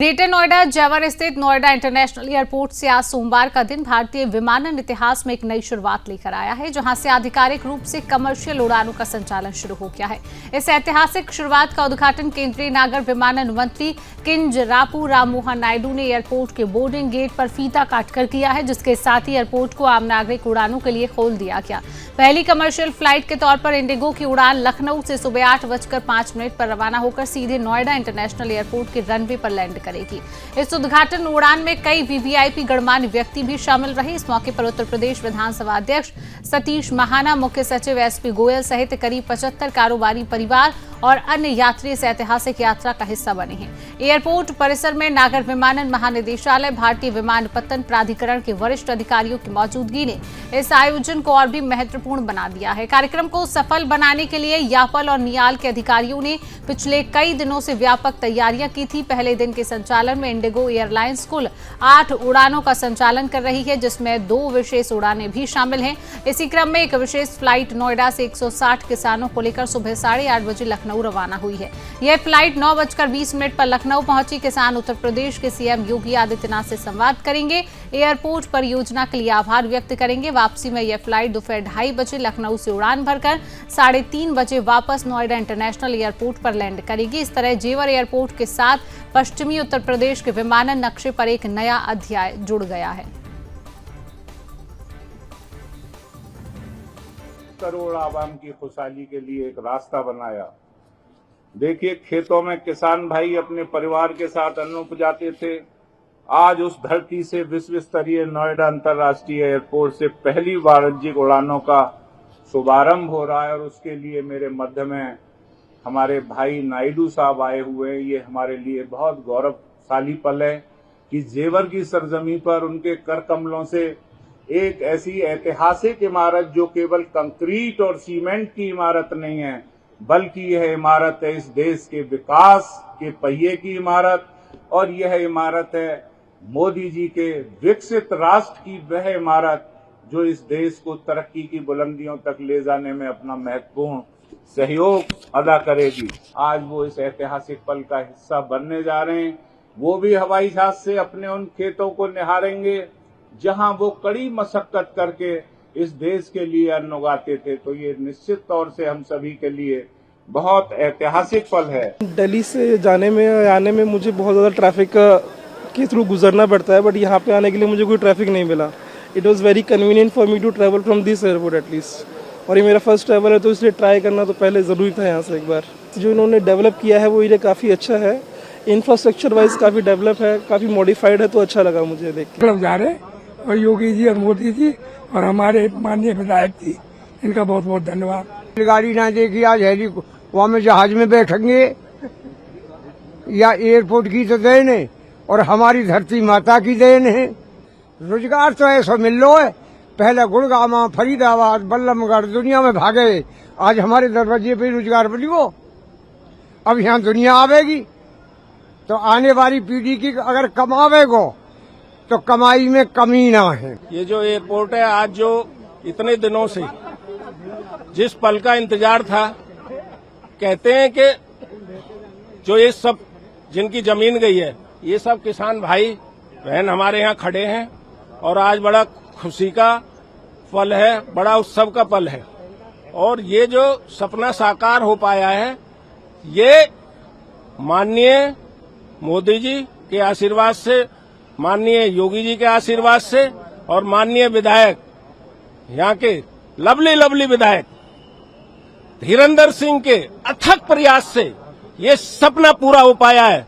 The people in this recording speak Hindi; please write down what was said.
ग्रेटर नोएडा जवर स्थित नोएडा इंटरनेशनल एयरपोर्ट से आज सोमवार का दिन भारतीय विमानन इतिहास में एक नई शुरुआत लेकर आया है, जहां से आधिकारिक रूप से कमर्शियल उड़ानों का संचालन शुरू हो गया है। इस ऐतिहासिक शुरुआत का उद्घाटन केंद्रीय नागर विमानन मंत्री किंजरापू राममोहन नायडू ने एयरपोर्ट के बोर्डिंग गेट पर फीता काटकर किया है, जिसके साथ ही एयरपोर्ट को आम नागरिक उड़ानों के लिए खोल दिया गया। पहली कमर्शियल फ्लाइट के तौर पर इंडिगो की उड़ान लखनऊ से सुबह 8:05 पर रवाना होकर सीधे नोएडा इंटरनेशनल एयरपोर्ट के रनवे पर लैंड करेगी। इस उद्घाटन उड़ान में कई वीवीआईपी गणमान्य व्यक्ति भी शामिल रहे। इस मौके पर उत्तर प्रदेश विधानसभा अध्यक्ष सतीश महाना, मुख्य सचिव एसपी गोयल सहित करीब 75 कारोबारी परिवार और अन्य यात्री इस ऐतिहासिक यात्रा का हिस्सा बने हैं। एयरपोर्ट परिसर में नागर विमानन महानिदेशालय, भारतीय विमानपत्तन प्राधिकरण के वरिष्ठ अधिकारियों की मौजूदगी ने इस आयोजन को और भी महत्वपूर्ण बना दिया है। कार्यक्रम को सफल बनाने के लिए यापल और नियाल के अधिकारियों ने पिछले कई दिनों से व्यापक तैयारियां की थी। पहले दिन के संचालन में इंडिगो एयरलाइंस कुल 8 उड़ानों का संचालन कर रही है, जिसमें 2 विशेष उड़ानें भी शामिल हैं। इसी क्रम में एक विशेष फ्लाइट नोएडा से 160 किसानों को लेकर सुबह 8:30 बजे लखनऊ रवाना हुई है। यह फ्लाइट 9:20 पर लखनऊ पहुंची। किसान उत्तर प्रदेश के सीएम योगी आदित्यनाथ से संवाद करेंगे, एयरपोर्ट परियोजना के लिए आभार व्यक्त करेंगे। वापसी में यह फ्लाइट दोपहर 2:30 बजे लखनऊ से उड़ान भरकर 3:30 बजे वापस नोएडा इंटरनेशनल एयरपोर्ट पर लैंड करेगी। इस तरह जेवर एयरपोर्ट के साथ पश्चिमी उत्तर प्रदेश के विमानन नक्शे पर एक नया अध्याय जुड़ गया है। करोड़ आवाम की खुशहाली के लिए एक रास्ता बनाया। देखिए, खेतों में किसान भाई अपने परिवार के साथ अन्न उपजाते थे। आज उस धरती से विश्व स्तरीय नोएडा अंतर्राष्ट्रीय एयरपोर्ट से पहली वाणिज्यिक उड़ानों का शुभारंभ हो रहा है और उसके लिए मेरे मध्य में हमारे भाई नायडू साहब आए हुए हैं। ये हमारे लिए बहुत गौरवशाली पल है कि जेवर की सरजमी पर उनके कर कमलों से एक ऐसी ऐतिहासिक इमारत, जो केवल कंक्रीट और सीमेंट की इमारत नहीं है, बल्कि यह इमारत है इस देश के विकास के पहिए की इमारत, और यह इमारत है मोदी जी के विकसित राष्ट्र की वह इमारत जो इस देश को तरक्की की बुलंदियों तक ले जाने में अपना महत्वपूर्ण सहयोग अदा करेगी। आज वो इस ऐतिहासिक पल का हिस्सा बनने जा रहे हैं। वो भी हवाई जहाज से अपने उन खेतों को निहारेंगे जहां वो कड़ी मशक्कत करके इस देश के लिए अन्न उगाते थे। तो ये निश्चित तौर से हम सभी के लिए बहुत ऐतिहासिक पल है। दिल्ली से जाने में आने में मुझे बहुत ज़्यादा ट्रैफिक के थ्रू गुजरना पड़ता है, बट यहाँ पे आने के लिए मुझे कोई ट्रैफिक नहीं मिला। It was very convenient for me to travel from this airport at least. और ये मेरा फर्स्ट ट्रैवल है, तो इसलिए ट्राई करना तो पहले ज़रूरी था यहाँ से एक बार। जो इन्होंने डेवलप किया है वो ये काफ़ी अच्छा है, इंफ्रास्ट्रक्चर वाइज काफ़ी डेवलप है, काफ़ी मॉडिफाइड है, तो अच्छा लगा मुझे देख के। जा रहे और योगी जी और मोदी जी और हमारे माननीय विधायक जी, इनका बहुत बहुत धन्यवाद। गाड़ी ना देखी, आज वहाँ में जहाज में बैठेंगे या एयरपोर्ट की तो देन है और हमारी धरती माता की देन है। रोजगार तो ऐसा मिल लो है, पहले गुड़गांव, फरीदाबाद, बल्लभगढ़ दुनिया में भागे, आज हमारे दरवाजे पे रोजगार मिली वो। अब यहाँ दुनिया आवेगी तो आने वाली पीढ़ी की अगर कमावेगो तो कमाई में कमी ना है। ये जो एयरपोर्ट है, आज जो इतने दिनों से जिस पल का इंतजार था, कहते हैं कि जो ये सब जिनकी जमीन गई है, ये सब किसान भाई बहन हमारे यहाँ खड़े हैं और आज बड़ा खुशी का पल है, बड़ा उत्सव का पल है। और ये जो सपना साकार हो पाया है, ये माननीय मोदी जी के आशीर्वाद से, माननीय योगी जी के आशीर्वाद से और माननीय विधायक, यहाँ के लवली विधायक धीरेन्द्र सिंह के अथक प्रयास से ये सपना पूरा हो पाया है।